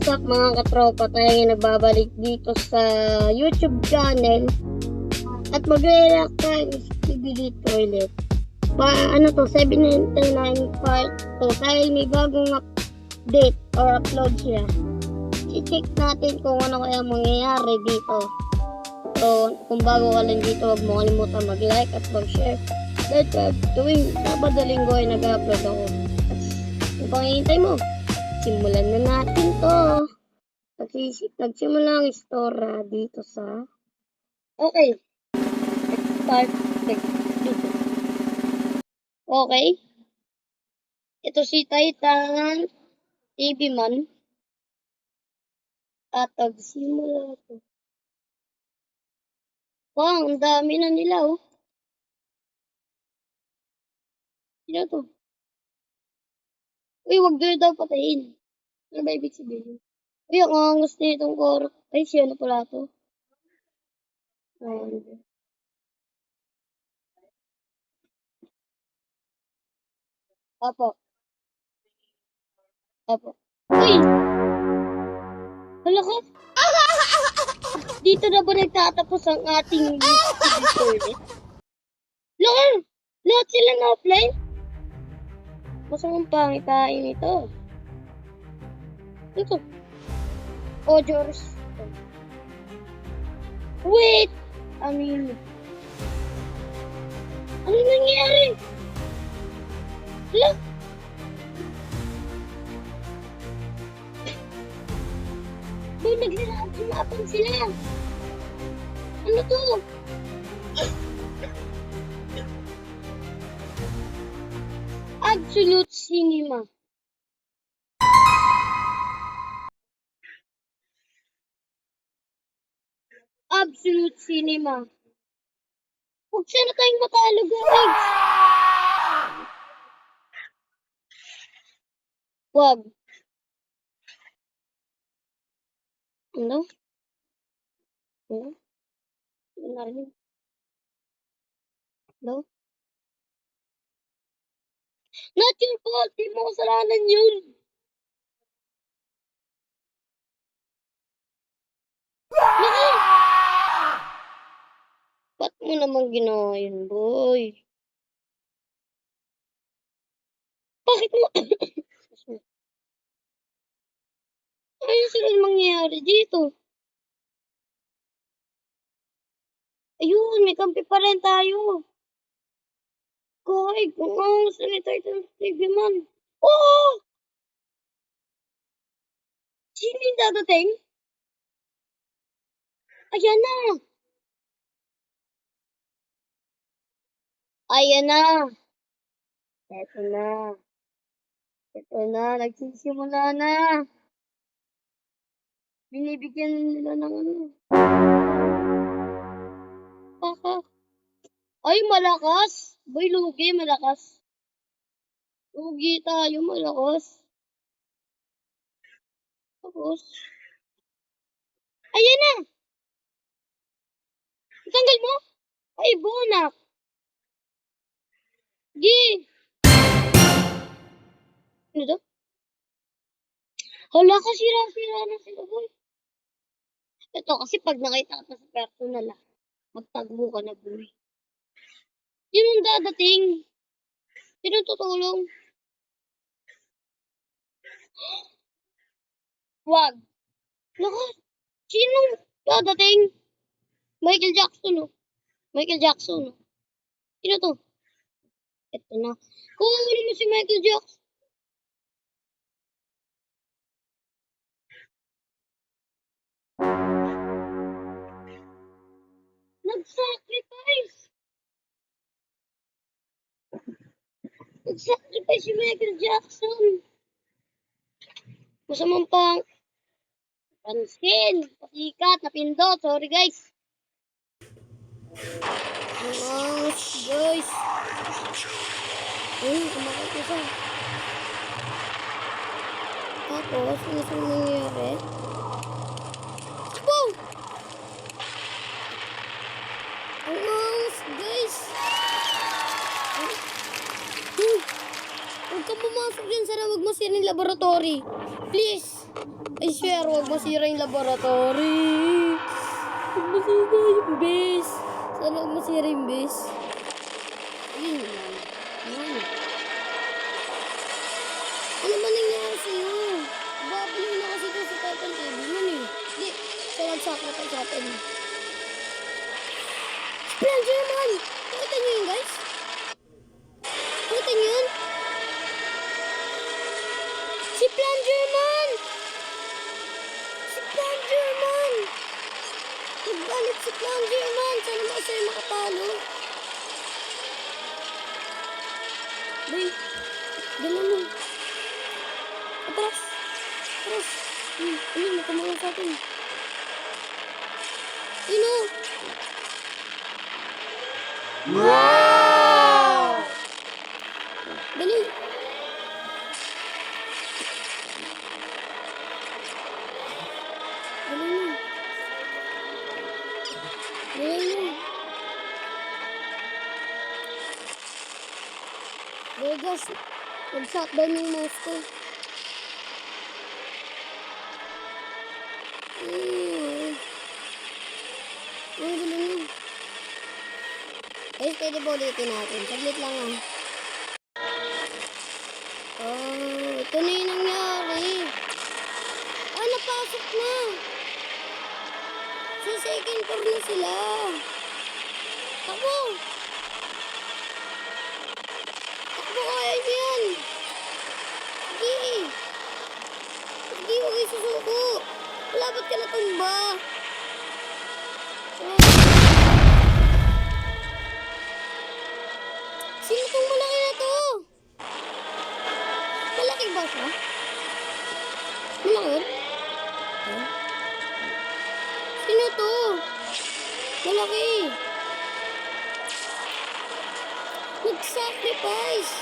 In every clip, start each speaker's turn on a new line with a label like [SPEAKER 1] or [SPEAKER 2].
[SPEAKER 1] What's up mga katropa, tayo ngayon nagbabalik dito sa YouTube channel at magre-react tayo sa Skibidi Toilet. Ano to, 799 part to, dahil may bagong update or upload siya. I-check natin kung ano kaya mangyayari dito. So, kung bago ka lang dito, huwag mo kalimutan mag-like at mag-share. Dahil tuwing Sabado Linggo ay nag-upload ako. Kung pangihintay mo, simulan na natin to. Nagsimula ang istorya dito sa... Okay. Let's start dito. Okay. Ito si Titan TV Man. At nagsimula ito. Wow, ang dami na nila oh. Sino to? Uy, wag doon daw patayin. Ano ba ibig sabihin? Uy, ang angas na itong koro. Ay, siya na pala to. Apo. Apo. Uy! Hala ka? Dito na ba nagtatapos ang ating toilet? Lahat! Lahat sila na offline? Masamang pangitain ito. Ito. Ojors. Wait! Ano nangyari? Hala? Doon naglalapang sila. Ano to? Absolute Cinema. Absolute Cinema. Huwag sana tayong matalo, guys. Wag. Ano? Ano? Narinig? No? Not your fault. Di mo kasalanan yun. Naku! Ba't mo naman ginawa yun, boy? Bakit mo? Ano sila mangyayari dito? Ayun, may kampi pa rin tayo. Kahit kung ang gusto ni Titan TV Man. Oh! Sino yung dadating? Ayan na! Ayan na! Eto na. Ito na, nagsisimula na. Binibigyan nila ng ano. Ay, malakas. Boy, lugi, malakas. Lugi tayo, malakas. Tapos. Ayan na! Tanggal mo? Ay, bunak. Di. Ano to? Hala, kasira-sira na sila, boy. Ito, kasi pag nakita ka sa personal, magtagbo ka na, boy. Yun ang dadating. Sino tutulong? Wag. Lakas. Sinong dadating? Michael Jackson, oh. Michael Jackson, oh. Sino to? Ito na. Kukunin mo si Michael Jackson. Nag-sacrifice. Nag-sacrifice si Michael Jackson. Masamang pang pansin. Pasikat, napindot. Sorry, guys. Guys. Kumakit na siya. Tapos, ano sa nangyayari? Boom! Guys! Huwag ka pumasok dyan sa rawag mo siya ng laboratory. Please! I swear, huwag masira yung laboratory. Huwag masira yung base. Sana huwag masira yung base. Ayun lang. Ayun. Ano ba nangyari sa'yo? Babalik na kasi ito sa Titan TV man eh. Hindi, siya nag-sacrifice natin. Splendor man! Nakita niyo yun, guys? Nakita niyo yun? Si Plunger man! Si Plunger man! Nagbalik si Plunger man! Sana ba sa'yo makatalo? Bay, dala mo. Atras! Atras! Ayun, nakamulong sa atin. Sino? Wow! Dali! Dali mo. Dali mo. Vegas, nag-shotdown yung mouse ko. Ang galing yun. Guys, pwede ba ulitin natin? Saglit lang ah. Oh, ito na yung nangyari. Ah, napasok na. Sa second floor na sila. Takbo! Takbo, kaya niyo yan. Sige. Sige, huwag kayo susuko. Wala, ba't ka natumba? Sino tong malaki na to? Malaki ba siya? Malaki yun? Huh? Sino to? Malaki. Nag-sacrifice.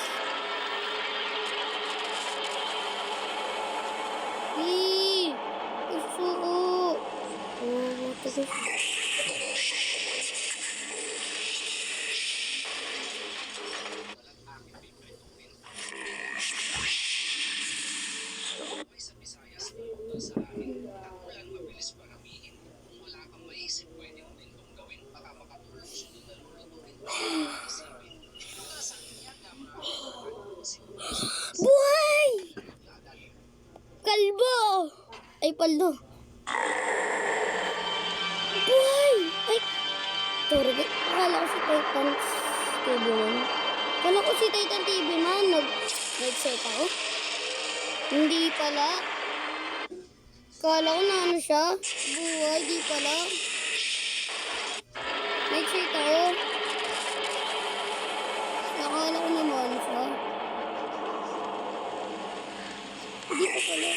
[SPEAKER 1] Susuko. Oh, ito. Buhay! Kalbo! Ay, paldo. Buhay! Ay, Torge. Akala ko si Titan TV man. Akala ko si Titan TV man. Nag-set ako. Hindi pala. Akala ko na ano siya. Buhay, di pala. Nag-set ako. Akala ko naman siya. Hindi ko pala.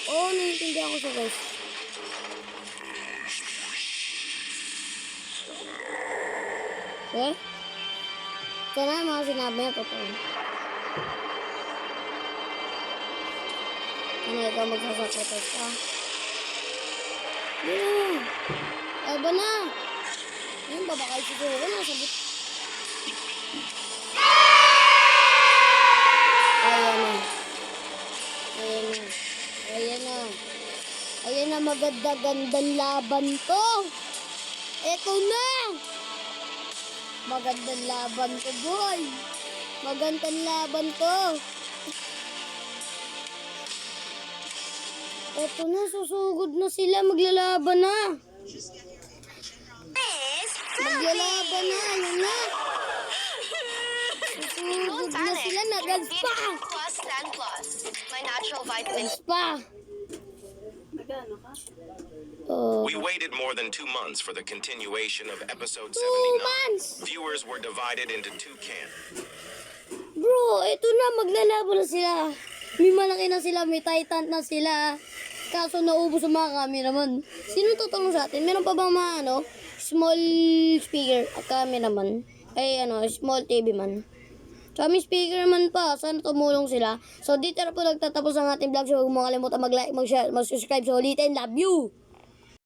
[SPEAKER 1] Oo, naiintindihan ko siya, guys. Okay? Sana yung mga sinabi niya, totoo. Ano, ikaw magsasacrifice ka? Hindi na. Aba na. Ayun, babakay si Zoro. Nasabit. Ayan na. Ayan na. Ayan na. Ayan na, maganda-gandang laban to. Eto na. Magandang laban to, boy. Magandang laban to. Eto na, susugod na sila. Maglalaban na. Maglalaban na. Ayan na. Susugod na sila. Nag-ads pa.
[SPEAKER 2] Plus Sand Plus. My natural vitamins.
[SPEAKER 1] Pa. Oh.
[SPEAKER 3] We waited more than 2 months for the continuation of episode
[SPEAKER 1] 2
[SPEAKER 3] 79.
[SPEAKER 1] months!
[SPEAKER 3] Viewers were divided into 2 camps.
[SPEAKER 1] Bro, ito na, maglalabo na sila. May malaki na sila, may Titan na sila. Kaso naubos ang mga cameraman. Sino tutulong sa atin? Meron pa bang mga small speaker at cameraman? Ay small TV man. So, may speaker man pa. Sana tumulong sila. So, dito na po nagtatapos ang ating vlog. So, huwag mo kalimutan mag-like, mag-share, mag-subscribe. So, ulitin, love you!